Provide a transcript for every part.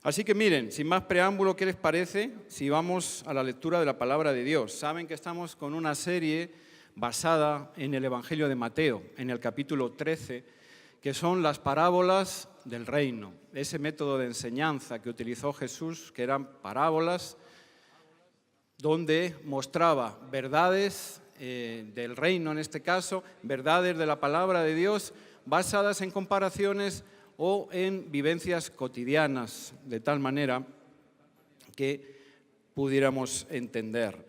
Así que miren, sin más preámbulo, ¿qué les parece si vamos a la lectura de la palabra de Dios? Saben que estamos con una serie basada en el Evangelio de Mateo, en el capítulo 13, que son las parábolas del reino, ese método de enseñanza que utilizó Jesús, que eran parábolas donde mostraba verdades del reino, en este caso, verdades de la palabra de Dios, basadas en comparaciones o en vivencias cotidianas, de tal manera que pudiéramos entender.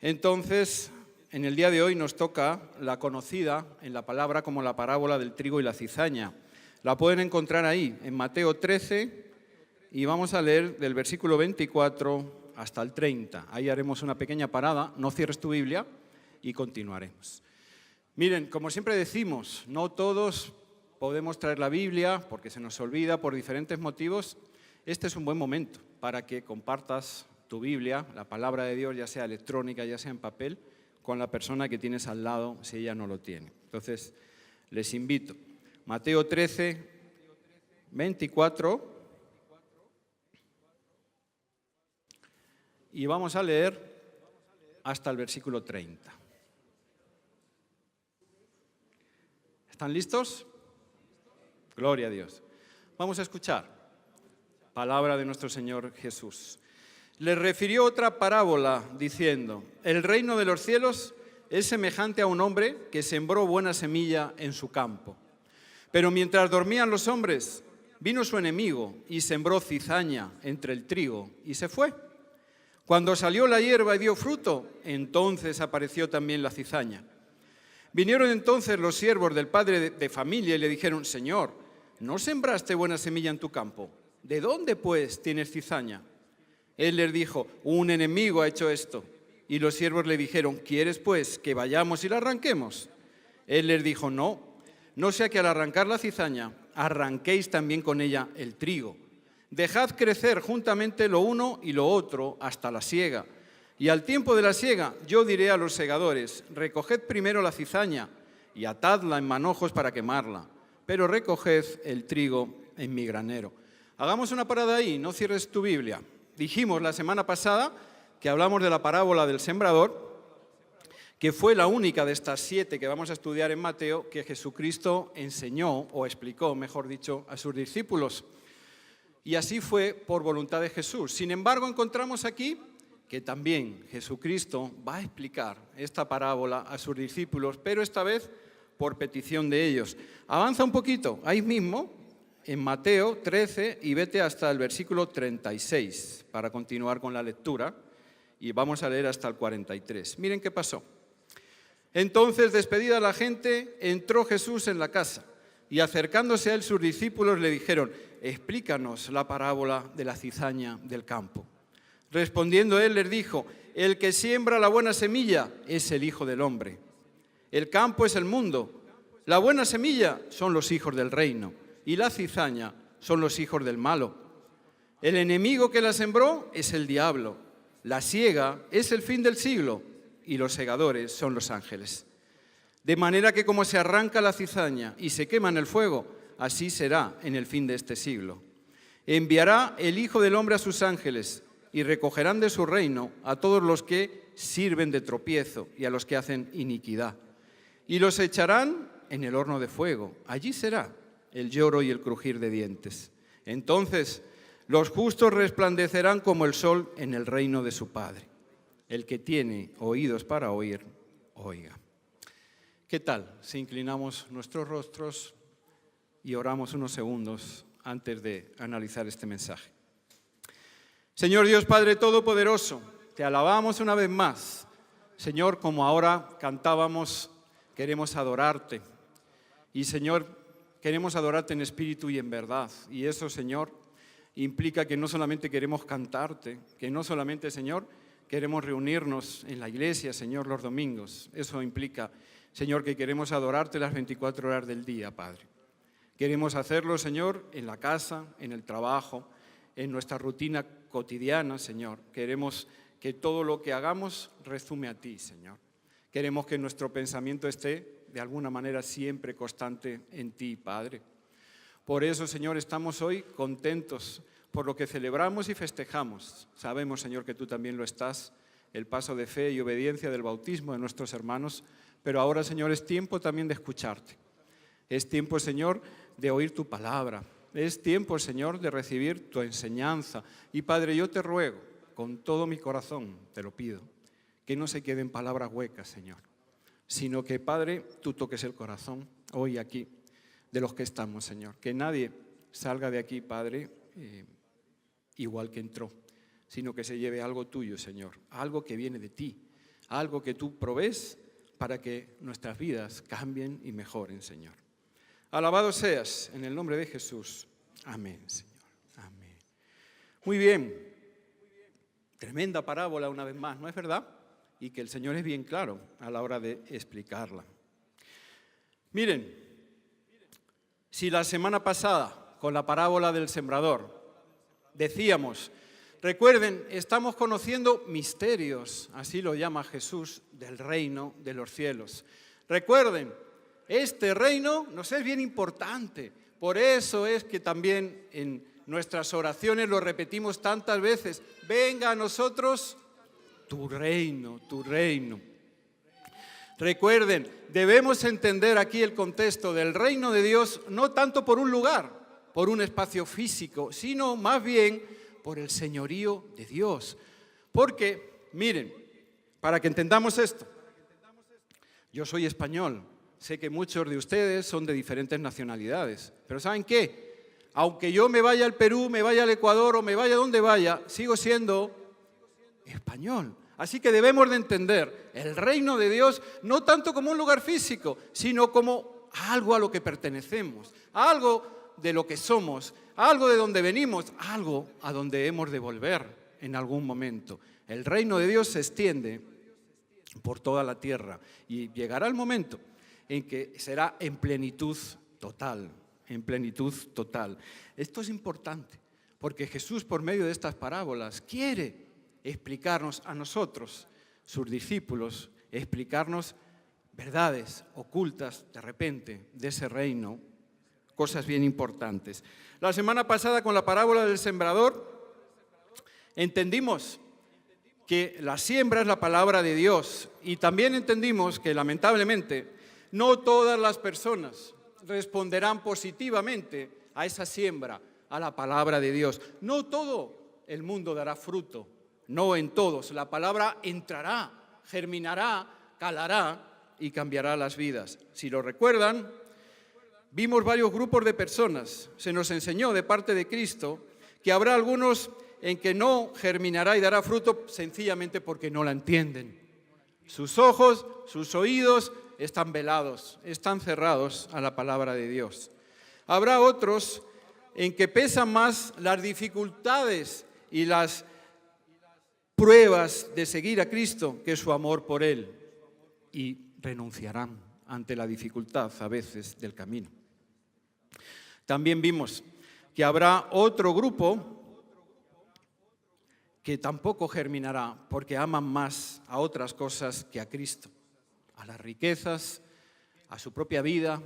Entonces, en el día de hoy nos toca la conocida en la palabra como la parábola del trigo y la cizaña. La pueden encontrar ahí, en Mateo 13, y vamos a leer del versículo 24 hasta el 30. Ahí haremos una pequeña parada, no cierres tu Biblia y continuaremos. Miren, como siempre decimos, no todos podemos traer la Biblia porque se nos olvida por diferentes motivos. Este es un buen momento para que compartas tu Biblia, la palabra de Dios, ya sea electrónica, ya sea en papel, con la persona que tienes al lado si ella no lo tiene. Entonces, les invito. Mateo 13, 24. Y vamos a leer hasta el versículo 30. ¿Están listos? Gloria a Dios. Vamos a escuchar palabra de nuestro Señor Jesús. Les refirió otra parábola diciendo: el reino de los cielos es semejante a un hombre que sembró buena semilla en su campo. Pero mientras dormían los hombres, vino su enemigo y sembró cizaña entre el trigo y se fue. Cuando salió la hierba y dio fruto, entonces apareció también la cizaña. Vinieron entonces los siervos del padre de familia y le dijeron: Señor, ¿no sembraste buena semilla en tu campo? ¿De dónde, pues, tienes cizaña? Él les dijo: un enemigo ha hecho esto. Y los siervos le dijeron: ¿quieres, pues, que vayamos y la arranquemos? Él les dijo: no sea que al arrancar la cizaña, arranquéis también con ella el trigo. Dejad crecer juntamente lo uno y lo otro hasta la siega. Y al tiempo de la siega, yo diré a los segadores: recoged primero la cizaña y atadla en manojos para quemarla, pero recoged el trigo en mi granero. Hagamos una parada ahí, no cierres tu Biblia. Dijimos la semana pasada que hablamos de la parábola del sembrador, que fue la única de estas 7 que vamos a estudiar en Mateo que Jesucristo enseñó, o explicó, mejor dicho, a sus discípulos. Y así fue por voluntad de Jesús. Sin embargo, encontramos aquí que también Jesucristo va a explicar esta parábola a sus discípulos, pero esta vez por petición de ellos. Avanza un poquito, ahí mismo, en Mateo 13, y vete hasta el versículo 36 para continuar con la lectura, y vamos a leer hasta el 43. Miren qué pasó. Entonces, despedida la gente, entró Jesús en la casa, y acercándose a él sus discípulos le dijeron: explícanos la parábola de la cizaña del campo. Respondiendo él les dijo: el que siembra la buena semilla es el Hijo del Hombre. El campo es el mundo. La buena semilla son los hijos del reino y la cizaña son los hijos del malo. El enemigo que la sembró es el diablo. La siega es el fin del siglo y los segadores son los ángeles. De manera que como se arranca la cizaña y se quema en el fuego, así será en el fin de este siglo. Enviará el Hijo del Hombre a sus ángeles y recogerán de su reino a todos los que sirven de tropiezo y a los que hacen iniquidad. Y los echarán en el horno de fuego. Allí será el lloro y el crujir de dientes. Entonces los justos resplandecerán como el sol en el reino de su Padre. El que tiene oídos para oír, oiga. ¿Qué tal si inclinamos nuestros rostros y oramos unos segundos antes de analizar este mensaje? Señor Dios Padre Todopoderoso, te alabamos una vez más. Señor, como ahora cantábamos, queremos adorarte. Y Señor, queremos adorarte en espíritu y en verdad. Y eso, Señor, implica que no solamente queremos cantarte, que no solamente, Señor, queremos reunirnos en la iglesia, Señor, los domingos. Eso implica, Señor, que queremos adorarte las 24 horas del día, Padre. Queremos hacerlo, Señor, en la casa, en el trabajo, en nuestra rutina cotidiana, Señor. Queremos que todo lo que hagamos resume a ti, Señor. Queremos que nuestro pensamiento esté, de alguna manera, siempre constante en ti, Padre. Por eso, Señor, estamos hoy contentos, por lo que celebramos y festejamos. Sabemos, Señor, que tú también lo estás, el paso de fe y obediencia del bautismo de nuestros hermanos, pero ahora, Señor, es tiempo también de escucharte. Es tiempo, Señor, de oír tu palabra. Es tiempo, Señor, de recibir tu enseñanza. Y, Padre, yo te ruego, con todo mi corazón, te lo pido, que no se queden palabras huecas, Señor, sino que, Padre, tú toques el corazón hoy aquí de los que estamos, Señor. Que nadie salga de aquí, Padre, igual que entró, sino que se lleve algo tuyo, Señor, algo que viene de ti, algo que tú provees para que nuestras vidas cambien y mejoren, Señor. Alabado seas en el nombre de Jesús. Amén, Señor. Amén. Muy bien. Tremenda parábola una vez más, ¿no es verdad? Y que el Señor es bien claro a la hora de explicarla. Miren, si la semana pasada, con la parábola del sembrador, decíamos, recuerden, estamos conociendo misterios, así lo llama Jesús, del reino de los cielos. Recuerden, este reino nos es bien importante, por eso es que también en nuestras oraciones lo repetimos tantas veces, venga a nosotros tu reino, tu reino. Recuerden, debemos entender aquí el contexto del reino de Dios, no tanto por un lugar, por un espacio físico, sino más bien por el señorío de Dios. Porque, miren, para que entendamos esto, yo soy español, sé que muchos de ustedes son de diferentes nacionalidades, pero ¿saben qué? Aunque yo me vaya al Perú, me vaya al Ecuador o me vaya donde vaya, sigo siendo español. Así que debemos de entender el reino de Dios no tanto como un lugar físico, sino como algo a lo que pertenecemos, algo de lo que somos, algo de donde venimos, algo a donde hemos de volver en algún momento. El reino de Dios se extiende por toda la tierra y llegará el momento en que será en plenitud total, en plenitud total. Esto es importante porque Jesús, por medio de estas parábolas, quiere explicarnos a nosotros, sus discípulos, explicarnos verdades ocultas de repente de ese reino, cosas bien importantes. La semana pasada con la parábola del sembrador entendimos que la siembra es la palabra de Dios y también entendimos que lamentablemente no todas las personas responderán positivamente a esa siembra, a la palabra de Dios. No todo el mundo dará fruto. No en todos. La palabra entrará, germinará, calará y cambiará las vidas. Si lo recuerdan, vimos varios grupos de personas. Se nos enseñó de parte de Cristo que habrá algunos en que no germinará y dará fruto sencillamente porque no la entienden. Sus ojos, sus oídos están velados, están cerrados a la palabra de Dios. Habrá otros en que pesan más las dificultades y las pruebas de seguir a Cristo que su amor por Él y renunciarán ante la dificultad a veces del camino. También vimos que habrá otro grupo que tampoco germinará porque aman más a otras cosas que a Cristo, a las riquezas, a su propia vida,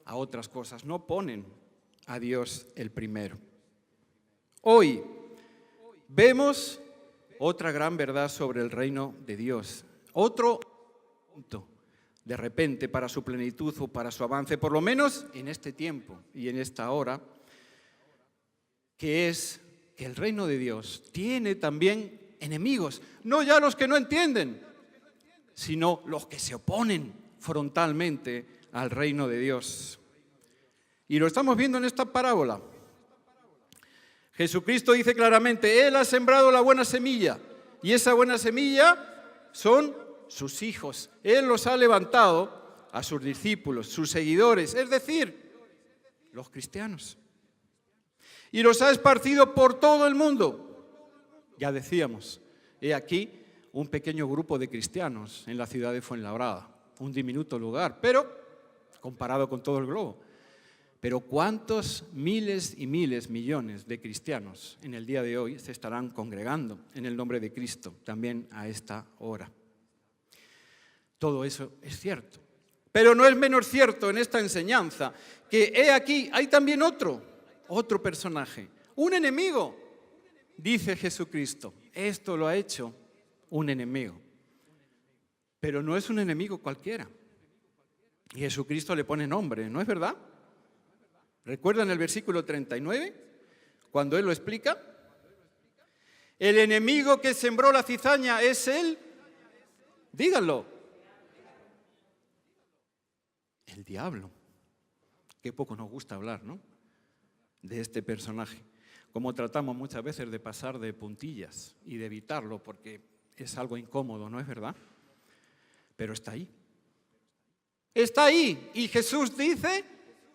a otras cosas. No ponen a Dios el primero. Hoy vemos otra gran verdad sobre el reino de Dios. Otro punto, de repente, para su plenitud o para su avance, por lo menos en este tiempo y en esta hora, que es que el reino de Dios tiene también enemigos, no ya los que no entienden, sino los que se oponen frontalmente al reino de Dios. Y lo estamos viendo en esta parábola. Jesucristo dice claramente, Él ha sembrado la buena semilla y esa buena semilla son sus hijos. Él los ha levantado a sus discípulos, sus seguidores, es decir, los cristianos. Y los ha esparcido por todo el mundo. Ya decíamos, he aquí un pequeño grupo de cristianos en la ciudad de Fuenlabrada, un diminuto lugar, pero comparado con todo el globo. Pero ¿cuántos miles y miles, millones de cristianos en el día de hoy se estarán congregando en el nombre de Cristo también a esta hora? Todo eso es cierto. Pero no es menos cierto en esta enseñanza que he aquí, hay también otro personaje, un enemigo dice Jesucristo, esto lo ha hecho un enemigo. Pero no es un enemigo cualquiera. Y Jesucristo le pone nombre, ¿no es verdad? ¿Recuerdan el versículo 39? Cuando Él lo explica. El enemigo que sembró la cizaña es Él. Díganlo. El diablo. Qué poco nos gusta hablar, ¿no? De este personaje. Como tratamos muchas veces de pasar de puntillas y de evitarlo porque es algo incómodo, ¿no es verdad? Pero está ahí. Está ahí. Y Jesús dice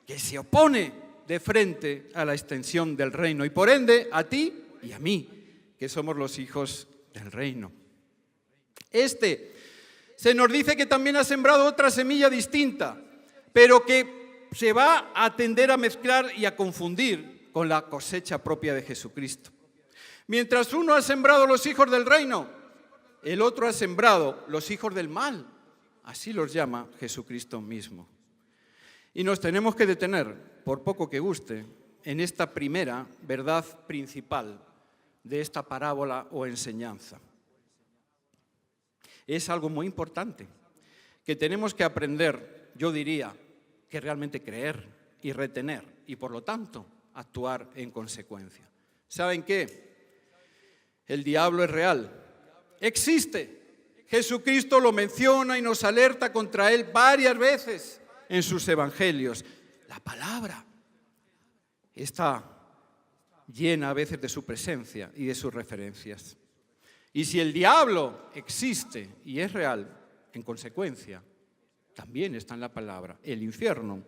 que se opone de frente a la extensión del reino y por ende a ti y a mí, que somos los hijos del reino. Se nos dice que también ha sembrado otra semilla distinta, pero que se va a tender a mezclar y a confundir con la cosecha propia de Jesucristo. Mientras uno ha sembrado los hijos del reino, el otro ha sembrado los hijos del mal. Así los llama Jesucristo mismo. Y nos tenemos que detener, por poco que guste, en esta primera verdad principal de esta parábola o enseñanza. Es algo muy importante que tenemos que aprender, yo diría, que realmente creer y retener y por lo tanto actuar en consecuencia. ¿Saben qué? El diablo es real, existe. Jesucristo lo menciona y nos alerta contra él varias veces en sus evangelios. La palabra está llena a veces de su presencia y de sus referencias. Y si el diablo existe y es real, en consecuencia, también está en la palabra el infierno,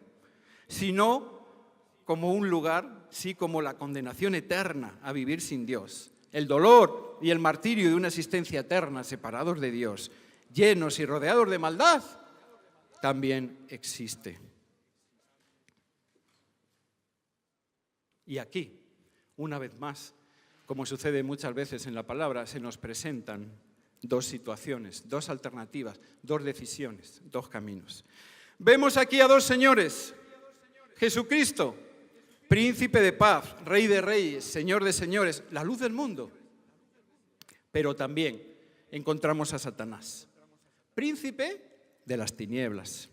sino como un lugar, sí como la condenación eterna a vivir sin Dios, el dolor y el martirio de una existencia eterna separados de Dios, llenos y rodeados de maldad, también existe. Y aquí, una vez más, como sucede muchas veces en la palabra, se nos presentan dos situaciones, dos alternativas, dos decisiones, dos caminos. Vemos aquí a dos señores, Jesucristo, príncipe de paz, rey de reyes, señor de señores, la luz del mundo. Pero también encontramos a Satanás, príncipe de las tinieblas.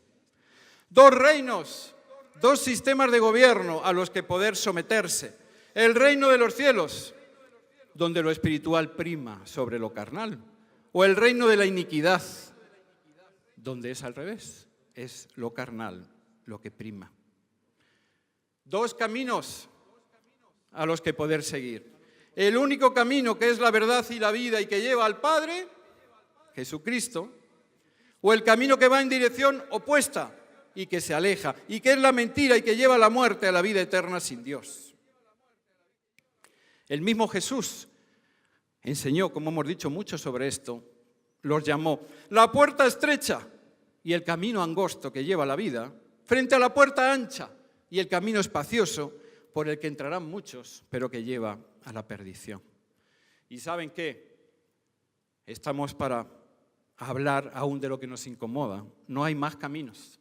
Dos reinos, dos sistemas de gobierno a los que poder someterse. El reino de los cielos, donde lo espiritual prima sobre lo carnal, o el reino de la iniquidad, donde es al revés, es lo carnal lo que prima. Dos caminos a los que poder seguir. El único camino que es la verdad y la vida y que lleva al Padre, Jesucristo, o el camino que va en dirección opuesta y que se aleja, y que es la mentira y que lleva a la muerte, a la vida eterna sin Dios. El mismo Jesús enseñó, como hemos dicho mucho sobre esto, los llamó la puerta estrecha y el camino angosto que lleva a la vida, frente a la puerta ancha y el camino espacioso por el que entrarán muchos, pero que lleva a la perdición. ¿Y saben qué? Estamos para hablar aún de lo que nos incomoda. No hay más caminos.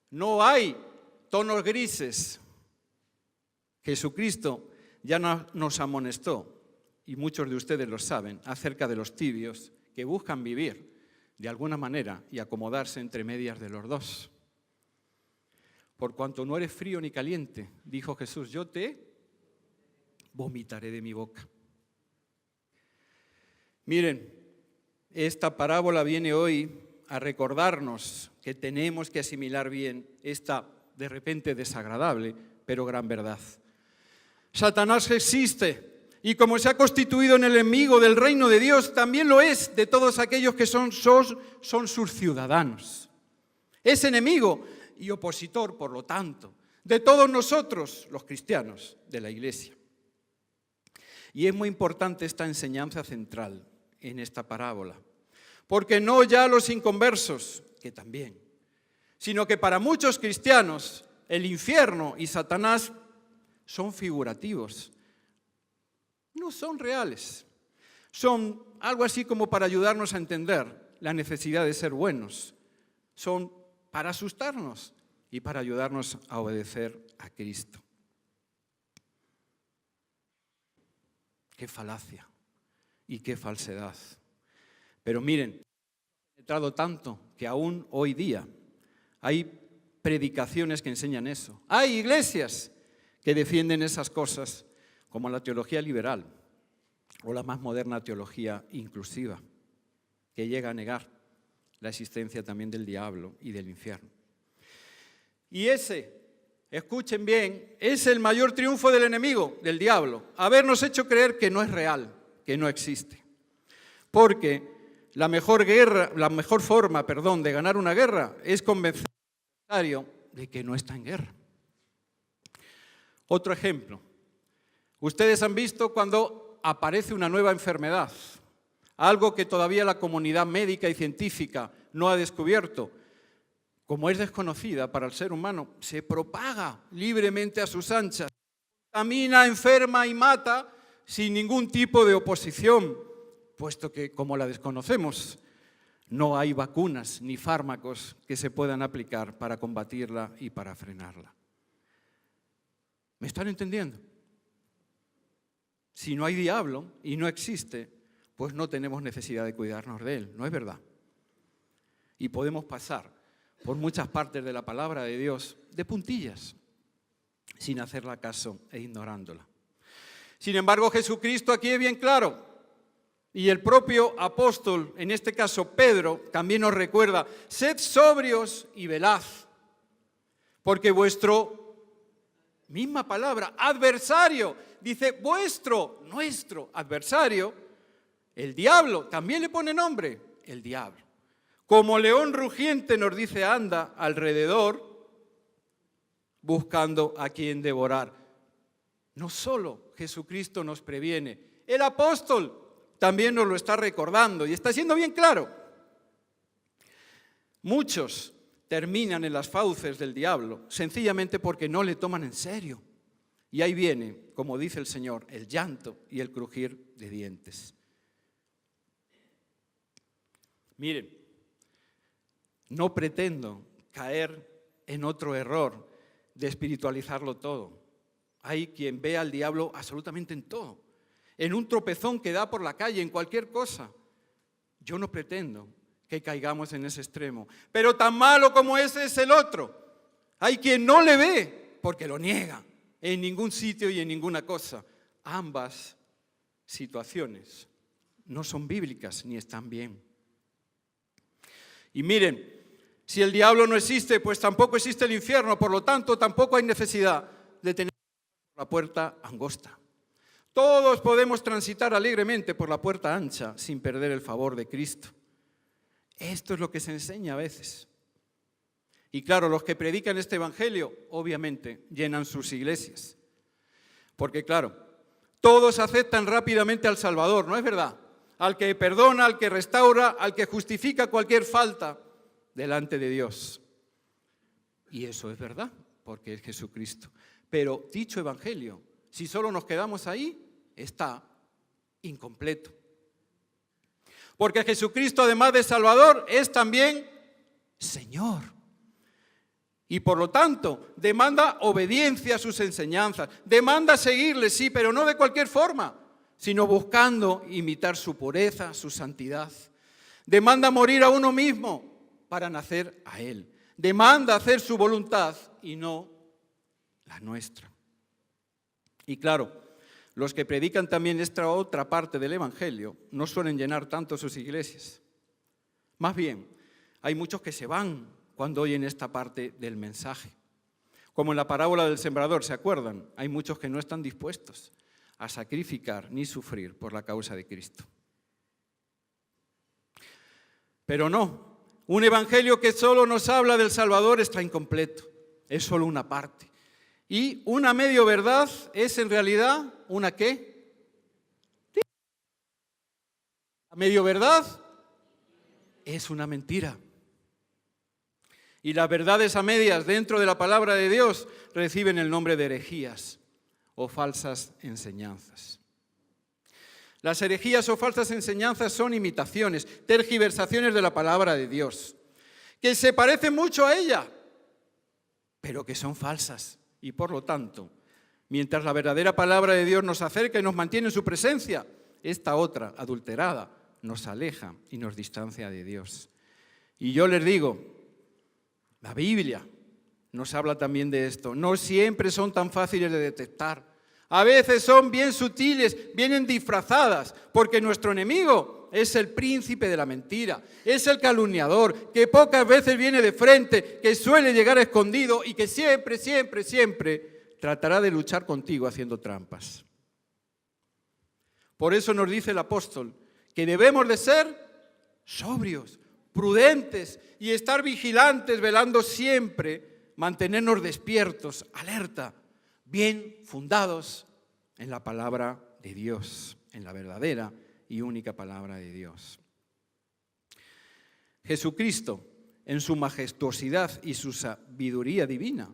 No hay tonos grises. Jesucristo ya nos amonestó, y muchos de ustedes lo saben, acerca de los tibios que buscan vivir de alguna manera y acomodarse entre medias de los dos. Por cuanto no eres frío ni caliente, dijo Jesús, yo te vomitaré de mi boca. Miren, esta parábola viene hoy a recordarnos que tenemos que asimilar bien esta de repente desagradable, pero gran verdad. Satanás existe y como se ha constituido en el enemigo del reino de Dios, también lo es de todos aquellos que son sus ciudadanos. Es enemigo y opositor, por lo tanto, de todos nosotros, los cristianos de la Iglesia. Y es muy importante esta enseñanza central en esta parábola, porque no ya los inconversos, que también, sino que para muchos cristianos el infierno y Satanás son figurativos, no son reales, son algo así como para ayudarnos a entender la necesidad de ser buenos, son para asustarnos y para ayudarnos a obedecer a Cristo. Qué falacia y qué falsedad. Pero miren, he entrado tanto que aún hoy día hay predicaciones que enseñan eso. Hay iglesias que defienden esas cosas, como la teología liberal o la más moderna teología inclusiva, que llega a negar la existencia también del diablo y del infierno. Y ese, escuchen bien, es el mayor triunfo del enemigo, del diablo, habernos hecho creer que no es real, que no existe. Porque la mejor forma de ganar una guerra es convencer al adversario de que no está en guerra. Otro ejemplo. Ustedes han visto cuando aparece una nueva enfermedad, algo que todavía la comunidad médica y científica no ha descubierto. Como es desconocida para el ser humano, se propaga libremente a sus anchas, contamina, enferma y mata sin ningún tipo de oposición, puesto que, como la desconocemos, no hay vacunas ni fármacos que se puedan aplicar para combatirla y para frenarla. ¿Me están entendiendo? Si no hay diablo y no existe, pues no tenemos necesidad de cuidarnos de él, ¿no es verdad? Y podemos pasar por muchas partes de la palabra de Dios de puntillas, sin hacerla caso e ignorándola. Sin embargo, Jesucristo aquí es bien claro, y el propio apóstol, en este caso Pedro, también nos recuerda: sed sobrios y velad, porque vuestro, misma palabra, adversario, dice nuestro adversario, el diablo, también le pone nombre, el diablo. Como león rugiente, nos dice, anda alrededor buscando a quien devorar. No solo Jesucristo nos previene, el apóstol también nos lo está recordando y está siendo bien claro. Muchos terminan en las fauces del diablo sencillamente porque no le toman en serio. Y ahí viene, como dice el Señor, el llanto y el crujir de dientes. Miren, no pretendo caer en otro error de espiritualizarlo todo. Hay quien ve al diablo absolutamente en todo, en un tropezón que da por la calle, en cualquier cosa. Yo no pretendo que caigamos en ese extremo, pero tan malo como ese es el otro. Hay quien no le ve porque lo niega en ningún sitio y en ninguna cosa. Ambas situaciones no son bíblicas ni están bien. Y miren, si el diablo no existe, pues tampoco existe el infierno, por lo tanto tampoco hay necesidad de tener la puerta angosta. Todos podemos transitar alegremente por la puerta ancha sin perder el favor de Cristo. Esto es lo que se enseña a veces. Y claro, los que predican este evangelio, obviamente, llenan sus iglesias. Porque claro, todos aceptan rápidamente al Salvador, ¿no es verdad? Al que perdona, al que restaura, al que justifica cualquier falta delante de Dios. Y eso es verdad, porque es Jesucristo. Pero dicho evangelio, si solo nos quedamos ahí, está incompleto. Porque Jesucristo, además de Salvador, es también Señor. Y por lo tanto, demanda obediencia a sus enseñanzas. Demanda seguirle, sí, pero no de cualquier forma, sino buscando imitar su pureza, su santidad. Demanda morir a uno mismo para nacer a Él. Demanda hacer su voluntad y no la nuestra. Y claro, los que predican también esta otra parte del evangelio no suelen llenar tanto sus iglesias. Más bien, hay muchos que se van cuando oyen esta parte del mensaje. Como en la parábola del sembrador, ¿se acuerdan? Hay muchos que no están dispuestos a sacrificar ni sufrir por la causa de Cristo. Pero no, un evangelio que solo nos habla del Salvador está incompleto, es solo una parte. Y una medio verdad es en realidad una ¿qué? La medio verdad es una mentira. Y las verdades a medias dentro de la palabra de Dios reciben el nombre de herejías o falsas enseñanzas. Las herejías o falsas enseñanzas son imitaciones, tergiversaciones de la palabra de Dios, que se parecen mucho a ella, pero que son falsas y por lo tanto Mientras la verdadera palabra de Dios nos acerca y nos mantiene en su presencia, esta otra, adulterada, nos aleja y nos distancia de Dios. Y yo les digo, la Biblia nos habla también de esto. No siempre son tan fáciles de detectar. A veces son bien sutiles, vienen disfrazadas, porque nuestro enemigo es el príncipe de la mentira, es el calumniador, que pocas veces viene de frente, que suele llegar escondido y que siempre, siempre, siempre tratará de luchar contigo haciendo trampas. Por eso nos dice el apóstol que debemos de ser sobrios, prudentes y estar vigilantes, velando siempre, mantenernos despiertos, alerta, bien fundados en la palabra de Dios, en la verdadera y única palabra de Dios. Jesucristo, en su majestuosidad y su sabiduría divina,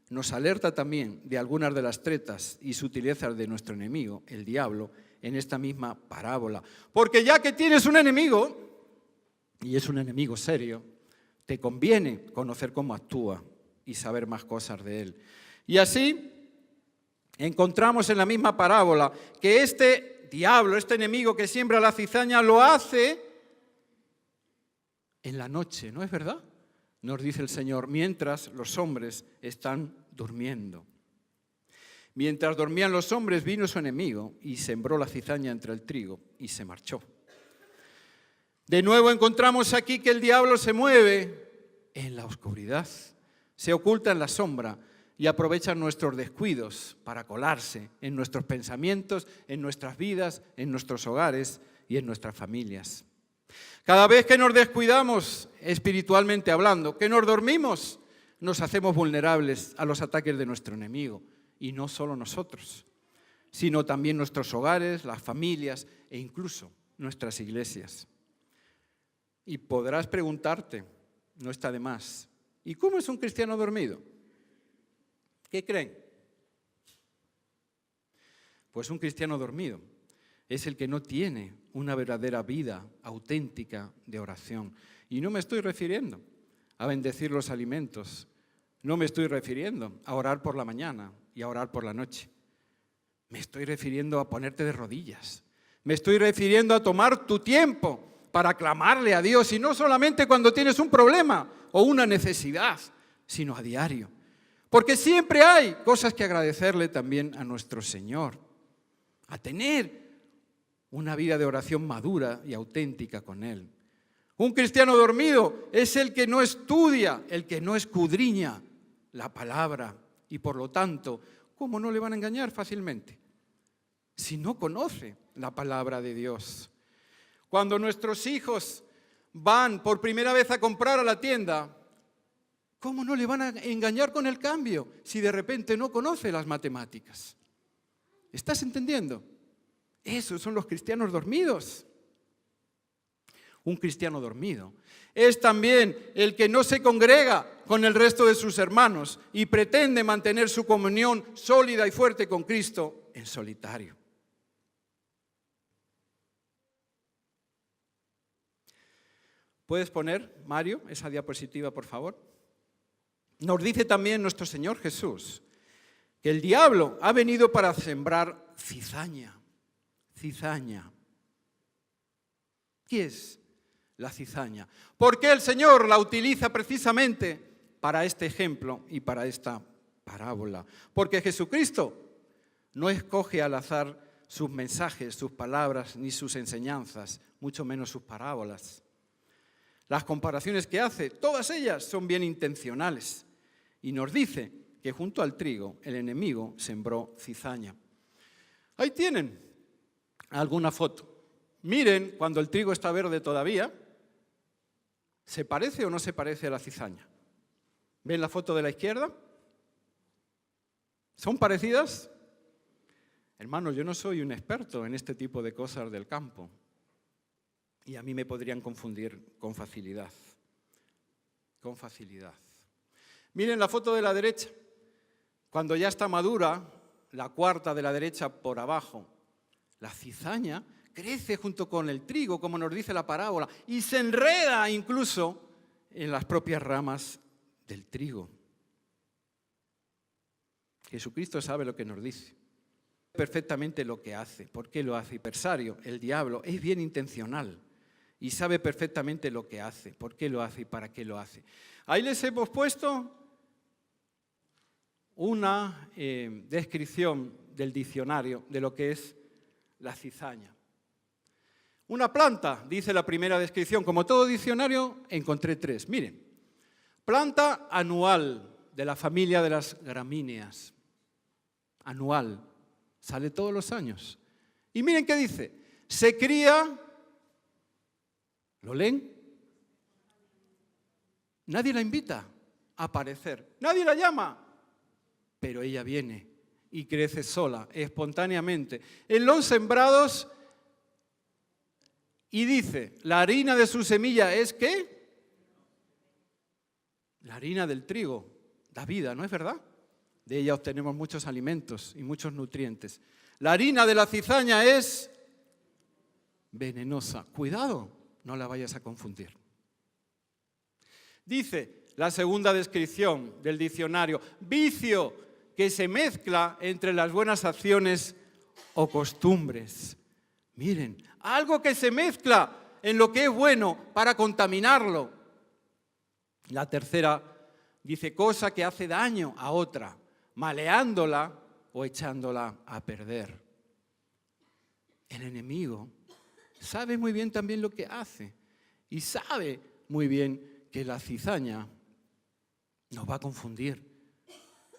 nos alerta también de algunas de las tretas y sutilezas de nuestro enemigo, el diablo, en esta misma parábola. Porque ya que tienes un enemigo, y es un enemigo serio, te conviene conocer cómo actúa y saber más cosas de él. Y así encontramos en la misma parábola que este diablo, este enemigo que siembra la cizaña, lo hace en la noche, ¿no es verdad? Nos dice el Señor, mientras los hombres están durmiendo. Mientras dormían los hombres, vino su enemigo y sembró la cizaña entre el trigo y se marchó. De nuevo encontramos aquí que el diablo se mueve en la oscuridad, se oculta en la sombra y aprovecha nuestros descuidos para colarse en nuestros pensamientos, en nuestras vidas, en nuestros hogares y en nuestras familias. Cada vez que nos descuidamos, espiritualmente hablando, que nos dormimos, nos hacemos vulnerables a los ataques de nuestro enemigo. Y no solo nosotros, sino también nuestros hogares, las familias e incluso nuestras iglesias. Y podrás preguntarte, no está de más, ¿y cómo es un cristiano dormido? ¿Qué creen? Pues un cristiano dormido es el que no tiene una verdadera vida auténtica de oración. Y no me estoy refiriendo a bendecir los alimentos, no me estoy refiriendo a orar por la mañana y a orar por la noche. Me estoy refiriendo a ponerte de rodillas. Me estoy refiriendo a tomar tu tiempo para clamarle a Dios, y no solamente cuando tienes un problema o una necesidad, sino a diario. Porque siempre hay cosas que agradecerle también a nuestro Señor, a tener una vida de oración madura y auténtica con Él. Un cristiano dormido es el que no estudia, el que no escudriña la palabra, y por lo tanto, ¿cómo no le van a engañar fácilmente? Si no conoce la palabra de Dios. Cuando nuestros hijos van por primera vez a comprar a la tienda, ¿cómo no le van a engañar con el cambio si de repente no conoce las matemáticas? ¿Estás entendiendo? Esos son los cristianos dormidos. Un cristiano dormido es también el que no se congrega con el resto de sus hermanos y pretende mantener su comunión sólida y fuerte con Cristo en solitario. ¿Puedes poner, Mario, esa diapositiva, por favor? Nos dice también nuestro Señor Jesús que el diablo ha venido para sembrar cizaña. Cizaña. ¿Qué es la cizaña? ¿Por qué el Señor la utiliza precisamente para este ejemplo y para esta parábola? Porque Jesucristo no escoge al azar sus mensajes, sus palabras, ni sus enseñanzas, mucho menos sus parábolas. Las comparaciones que hace, todas ellas son bien intencionales. Y nos dice que junto al trigo el enemigo sembró cizaña. Ahí tienen alguna foto. Miren, cuando el trigo está verde todavía, ¿se parece o no se parece a la cizaña? ¿Ven la foto de la izquierda? ¿Son parecidas? Hermanos, yo no soy un experto en este tipo de cosas del campo. Y a mí me podrían confundir con facilidad. Con facilidad. Miren la foto de la derecha. Cuando ya está madura, la cuarta de la derecha por abajo, la cizaña crece junto con el trigo, como nos dice la parábola, y se enreda incluso en las propias ramas del trigo. Jesucristo sabe lo que nos dice, perfectamente lo que hace, por qué lo hace. Y Persario, el diablo, es bien intencional y sabe perfectamente lo que hace, por qué lo hace y para qué lo hace. Ahí les hemos puesto una descripción del diccionario de lo que es la cizaña. Una planta, dice la primera descripción. Como todo diccionario, encontré 3. Miren, planta anual de la familia de las gramíneas. Anual, sale todos los años. Y miren qué dice, se cría, ¿lo leen? Nadie la invita a aparecer, nadie la llama, pero ella viene y crece sola, espontáneamente, en los sembrados. Y dice, la harina de su semilla es ¿qué? La harina del trigo, da vida, ¿no es verdad? De ella obtenemos muchos alimentos y muchos nutrientes. La harina de la cizaña es venenosa. Cuidado, no la vayas a confundir. Dice la segunda descripción del diccionario, vicio que se mezcla entre las buenas acciones o costumbres. Miren, algo que se mezcla en lo que es bueno para contaminarlo. La tercera dice, cosa que hace daño a otra, maleándola o echándola a perder. El enemigo sabe muy bien también lo que hace y sabe muy bien que la cizaña nos va a confundir.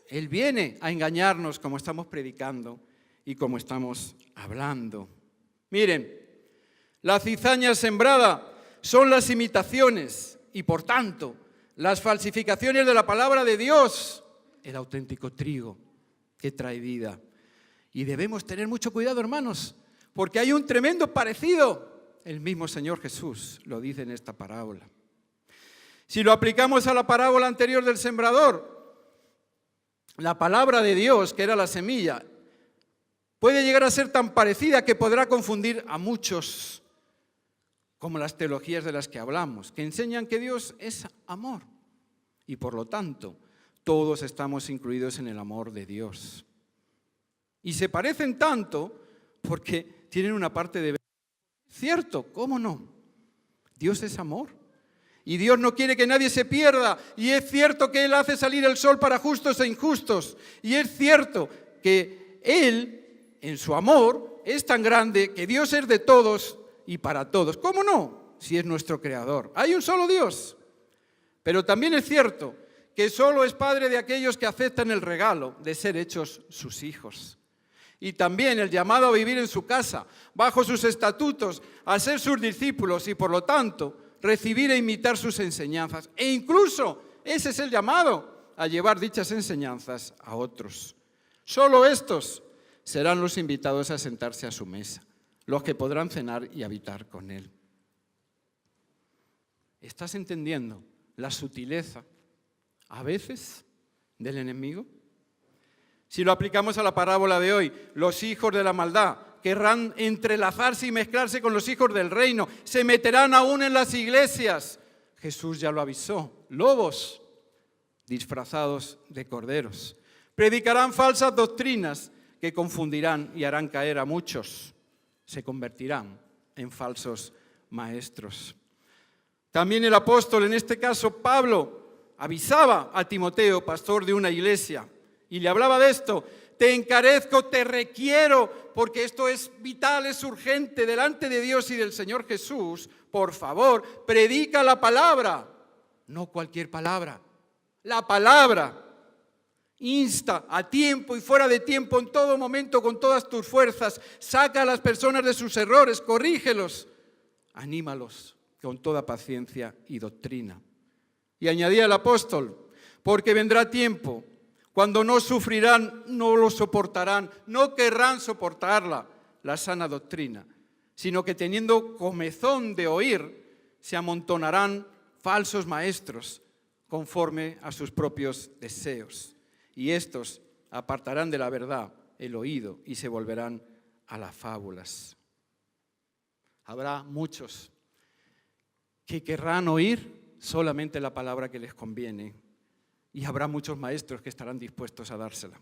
Él viene a engañarnos como estamos predicando y como estamos hablando. Miren, la cizaña sembrada son las imitaciones y por tanto las falsificaciones de la palabra de Dios, el auténtico trigo que trae vida. Y debemos tener mucho cuidado, hermanos, porque hay un tremendo parecido. El mismo Señor Jesús lo dice en esta parábola. Si lo aplicamos a la parábola anterior del sembrador, la palabra de Dios, que era la semilla, puede llegar a ser tan parecida que podrá confundir a muchos, como las teologías de las que hablamos, que enseñan que Dios es amor y por lo tanto todos estamos incluidos en el amor de Dios. Y se parecen tanto porque tienen una parte de verdad. Cierto, ¿cómo no? Dios es amor y Dios no quiere que nadie se pierda, y es cierto que Él hace salir el sol para justos e injustos, y es cierto que Él, en su amor, es tan grande que Dios es de todos y para todos. ¿Cómo no? Si es nuestro creador. Hay un solo Dios. Pero también es cierto que solo es Padre de aquellos que aceptan el regalo de ser hechos sus hijos. Y también el llamado a vivir en su casa, bajo sus estatutos, a ser sus discípulos y por lo tanto recibir e imitar sus enseñanzas. E incluso ese es el llamado a llevar dichas enseñanzas a otros. Solo estos serán los invitados a sentarse a su mesa, los que podrán cenar y habitar con Él. ¿Estás entendiendo la sutileza, a veces, del enemigo? Si lo aplicamos a la parábola de hoy, los hijos de la maldad querrán entrelazarse y mezclarse con los hijos del reino, se meterán aún en las iglesias. Jesús ya lo avisó, lobos disfrazados de corderos. Predicarán falsas doctrinas que confundirán y harán caer a muchos. Se convertirán en falsos maestros. También el apóstol, en este caso Pablo, avisaba a Timoteo, pastor de una iglesia, y le hablaba de esto. Te encarezco, te requiero, porque esto es vital, es urgente delante de Dios y del Señor Jesús. Por favor, predica la palabra, no cualquier palabra, la palabra. Insta a tiempo y fuera de tiempo, en todo momento, con todas tus fuerzas. Saca a las personas de sus errores, corrígelos, anímalos con toda paciencia y doctrina. Y añadía el apóstol, porque vendrá tiempo cuando no sufrirán, no lo soportarán, no querrán soportarla, la sana doctrina, sino que teniendo comezón de oír, se amontonarán falsos maestros conforme a sus propios deseos. Y estos apartarán de la verdad el oído y se volverán a las fábulas. Habrá muchos que querrán oír solamente la palabra que les conviene. Y habrá muchos maestros que estarán dispuestos a dársela.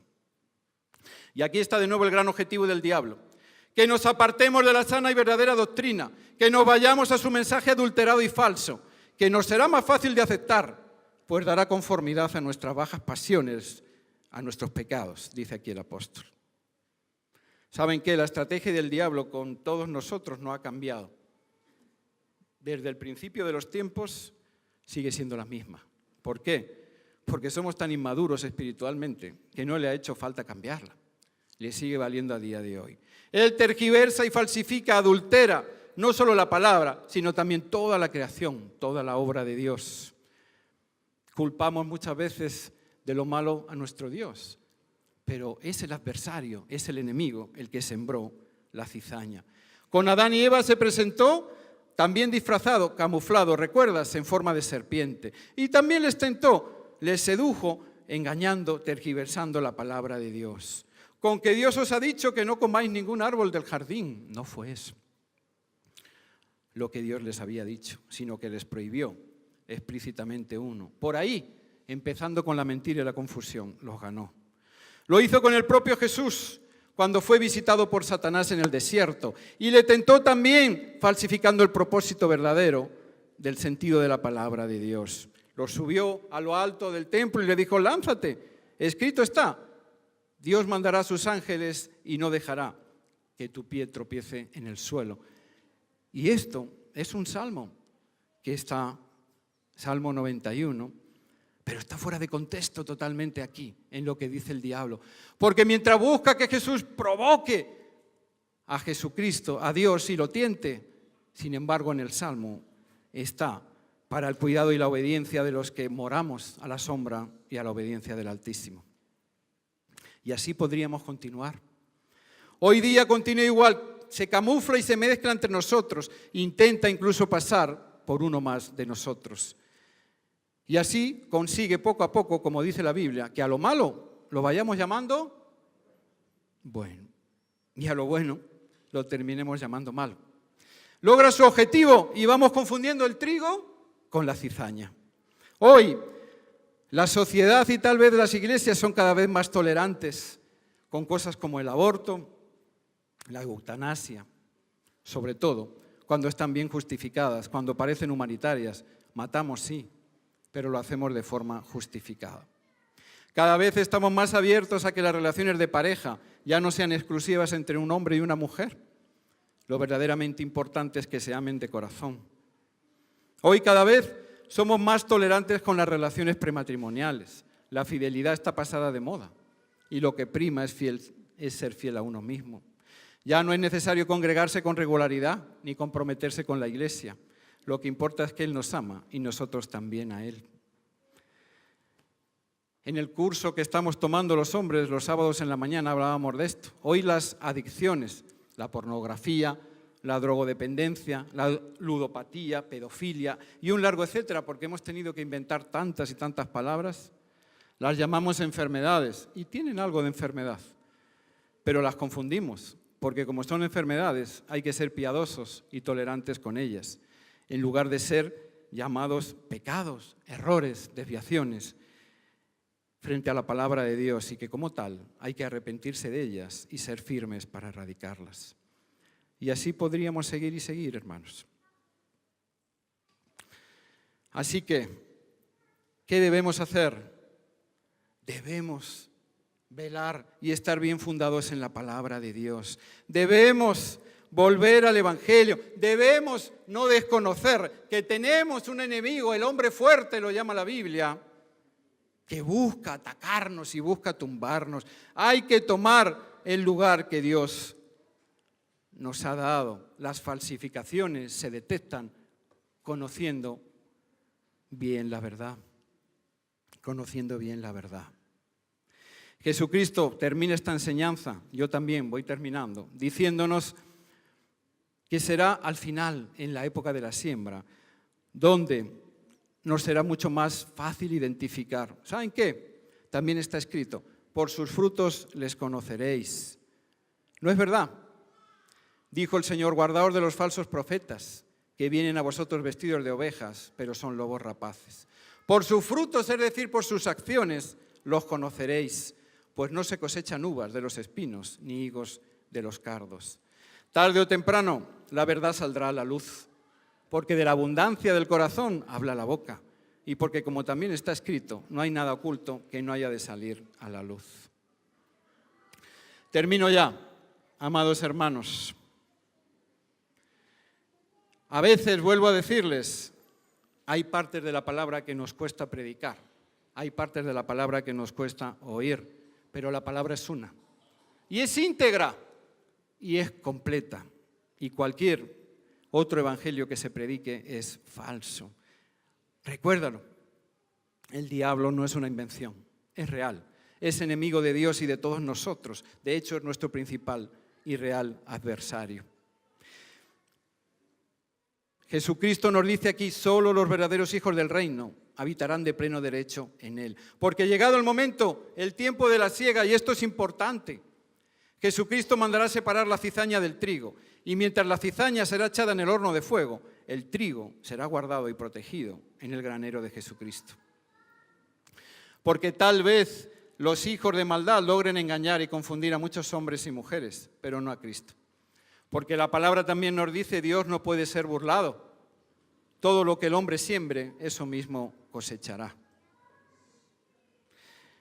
Y aquí está de nuevo el gran objetivo del diablo: que nos apartemos de la sana y verdadera doctrina, que nos vayamos a su mensaje adulterado y falso, que nos será más fácil de aceptar, pues dará conformidad a nuestras bajas pasiones, a nuestros pecados, dice aquí el apóstol. ¿Saben qué? La estrategia del diablo con todos nosotros no ha cambiado. Desde el principio de los tiempos sigue siendo la misma. ¿Por qué? Porque somos tan inmaduros espiritualmente que no le ha hecho falta cambiarla. Le sigue valiendo a día de hoy. Él tergiversa y falsifica, adultera, no solo la palabra, sino también toda la creación, toda la obra de Dios. Culpamos muchas veces de lo malo a nuestro Dios, pero es el adversario, es el enemigo el que sembró la cizaña. Con Adán y Eva se presentó también disfrazado, camuflado, ¿recuerdas?, en forma de serpiente. Y también les tentó, les sedujo, engañando, tergiversando la palabra de Dios. Con que Dios os ha dicho que no comáis ningún árbol del jardín. No fue eso lo que Dios les había dicho, sino que les prohibió explícitamente uno. Por ahí, empezando con la mentira y la confusión, los ganó. Lo hizo con el propio Jesús, cuando fue visitado por Satanás en el desierto, y le tentó también falsificando el propósito verdadero del sentido de la palabra de Dios. Lo subió a lo alto del templo y le dijo: lánzate, escrito está, Dios mandará a sus ángeles y no dejará que tu pie tropiece en el suelo. Y esto es un salmo que está, Salmo 91, pero está fuera de contexto totalmente aquí, en lo que dice el diablo. Porque mientras busca que Jesús provoque a Jesucristo, a Dios, y lo tiente, sin embargo en el Salmo está para el cuidado y la obediencia de los que moramos a la sombra y a la obediencia del Altísimo. Y así podríamos continuar. Hoy día continúa igual, se camufla y se mezcla entre nosotros, intenta incluso pasar por uno más de nosotros. Y así consigue poco a poco, como dice la Biblia, que a lo malo lo vayamos llamando bueno y a lo bueno lo terminemos llamando malo. Logra su objetivo y vamos confundiendo el trigo con la cizaña. Hoy la sociedad y tal vez las iglesias son cada vez más tolerantes con cosas como el aborto, la eutanasia, sobre todo cuando están bien justificadas, cuando parecen humanitarias. Matamos, sí, pero lo hacemos de forma justificada. Cada vez estamos más abiertos a que las relaciones de pareja ya no sean exclusivas entre un hombre y una mujer. Lo verdaderamente importante es que se amen de corazón. Hoy cada vez somos más tolerantes con las relaciones prematrimoniales. La fidelidad está pasada de moda y lo que prima es ser fiel a uno mismo. Ya no es necesario congregarse con regularidad ni comprometerse con la iglesia. Lo que importa es que Él nos ama y nosotros también a Él. En el curso que estamos tomando los hombres los sábados en la mañana hablábamos de esto. Hoy las adicciones, la pornografía, la drogodependencia, la ludopatía, pedofilia y un largo etcétera, porque hemos tenido que inventar tantas y tantas palabras, las llamamos enfermedades y tienen algo de enfermedad, pero las confundimos, porque como son enfermedades hay que ser piadosos y tolerantes con ellas, en lugar de ser llamados pecados, errores, desviaciones, frente a la palabra de Dios, y que como tal hay que arrepentirse de ellas y ser firmes para erradicarlas. Y así podríamos seguir y seguir, hermanos. Así que, ¿qué debemos hacer? Debemos velar y estar bien fundados en la palabra de Dios. Debemos volver al Evangelio. Debemos no desconocer que tenemos un enemigo, el hombre fuerte lo llama la Biblia, que busca atacarnos y busca tumbarnos. Hay que tomar el lugar que Dios nos ha dado. Las falsificaciones se detectan conociendo bien la verdad. Conociendo bien la verdad. Jesucristo termina esta enseñanza, yo también voy terminando, diciéndonos que será al final, en la época de la siembra, donde nos será mucho más fácil identificar. ¿Saben qué? También está escrito, por sus frutos les conoceréis. ¿No es verdad? Dijo el Señor, guardaos de los falsos profetas, que vienen a vosotros vestidos de ovejas, pero son lobos rapaces. Por sus frutos, es decir, por sus acciones, los conoceréis. pues no se cosechan uvas de los espinos, ni higos de los cardos. Tarde o temprano, la verdad saldrá a la luz, porque de la abundancia del corazón habla la boca, y porque, como también está escrito, no hay nada oculto que no haya de salir a la luz. Termino ya, amados hermanos. A veces, vuelvo a decirles, hay partes de la palabra que nos cuesta predicar, hay partes de la palabra que nos cuesta oír, pero la palabra es una. Y es íntegra, y es completa. Y cualquier otro evangelio que se predique es falso. Recuérdalo, el diablo no es una invención, es real. Es enemigo de Dios y de todos nosotros. De hecho, es nuestro principal y real adversario. Jesucristo nos dice aquí, solo los verdaderos hijos del reino habitarán de pleno derecho en él. Porque llegado el momento, el tiempo de la siega, y esto es importante, Jesucristo mandará separar la cizaña del trigo, y mientras la cizaña será echada en el horno de fuego, el trigo será guardado y protegido en el granero de Jesucristo. Porque tal vez los hijos de maldad logren engañar y confundir a muchos hombres y mujeres, pero no a Cristo. Porque la palabra también nos dice, Dios no puede ser burlado. Todo lo que el hombre siembre, eso mismo cosechará.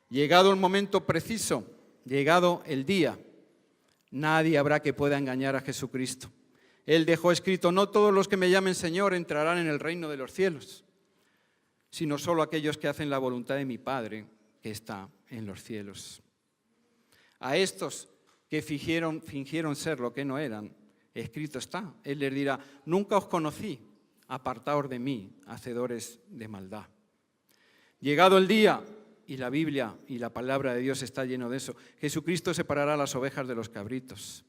Llegado el momento preciso, llegado el día, nadie habrá que pueda engañar a Jesucristo. Él dejó escrito, no todos los que me llamen Señor entrarán en el reino de los cielos, sino solo aquellos que hacen la voluntad de mi Padre que está en los cielos. A estos que fingieron ser lo que no eran, escrito está. Él les dirá, nunca os conocí, apartaos de mí, hacedores de maldad. Llegado el día, y la Biblia y la palabra de Dios está lleno de eso, Jesucristo separará las ovejas de los cabritos.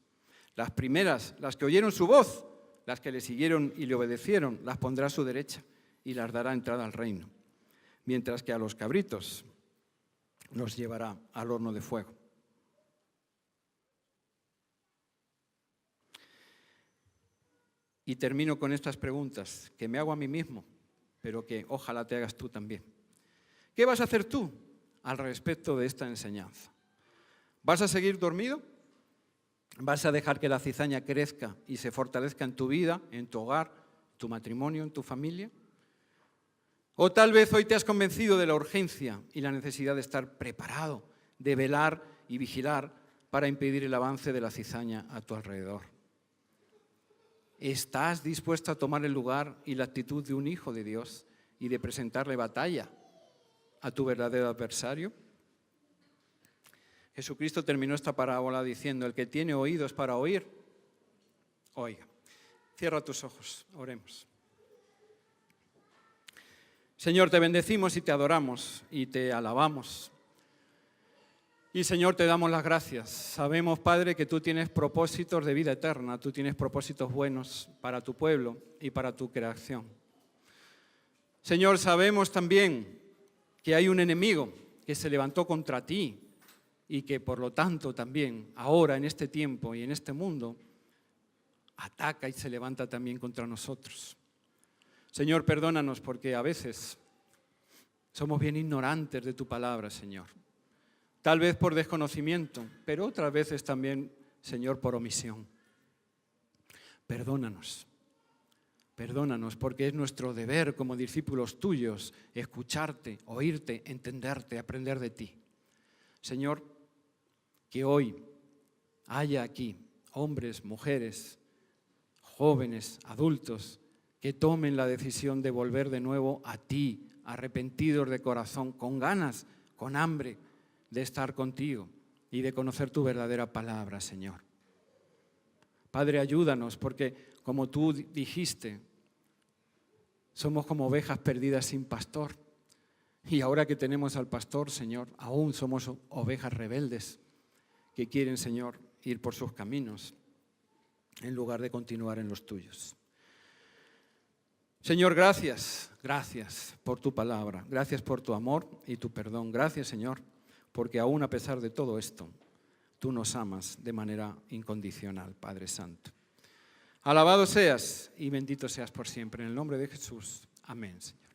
Las primeras, las que oyeron su voz, las que le siguieron y le obedecieron, las pondrá a su derecha y las dará entrada al reino. Mientras que a los cabritos los llevará al horno de fuego. Y termino con estas preguntas que me hago a mí mismo, pero que ojalá te hagas tú también. ¿Qué vas a hacer tú al respecto de esta enseñanza? ¿Vas a seguir dormido? ¿Vas a dejar que la cizaña crezca y se fortalezca en tu vida, en tu hogar, tu matrimonio, en tu familia? O tal vez hoy te has convencido de la urgencia y la necesidad de estar preparado, de velar y vigilar para impedir el avance de la cizaña a tu alrededor. ¿Estás dispuesto a tomar el lugar y la actitud de un hijo de Dios y de presentarle batalla a tu verdadero adversario? Jesucristo terminó esta parábola diciendo, el que tiene oídos para oír, oiga. Cierra tus ojos, oremos. Señor, te bendecimos y te adoramos y te alabamos. Y Señor, te damos las gracias. Sabemos, Padre, que tú tienes propósitos de vida eterna, tú tienes propósitos buenos para tu pueblo y para tu creación. Señor, sabemos también que hay un enemigo que se levantó contra ti y que por lo tanto también ahora en este tiempo y en este mundo ataca y se levanta también contra nosotros. Señor, perdónanos porque a veces somos bien ignorantes de tu palabra, Señor. Tal vez por desconocimiento, pero otras veces también, Señor, por omisión. Perdónanos porque es nuestro deber como discípulos tuyos escucharte, oírte, entenderte, aprender de ti. Señor, que hoy haya aquí hombres, mujeres, jóvenes, adultos, que tomen la decisión de volver de nuevo a ti, arrepentidos de corazón, con ganas, con hambre de estar contigo y de conocer tu verdadera palabra, Señor. Padre, ayúdanos, porque como tú dijiste, somos como ovejas perdidas sin pastor. Y ahora que tenemos al pastor, Señor, aún somos ovejas rebeldes que quieren, Señor, ir por sus caminos en lugar de continuar en los tuyos. Señor, gracias por tu palabra, gracias por tu amor y tu perdón. Gracias, Señor, porque aún a pesar de todo esto, tú nos amas de manera incondicional, Padre Santo. Alabado seas y bendito seas por siempre. En el nombre de Jesús. Amén, Señor.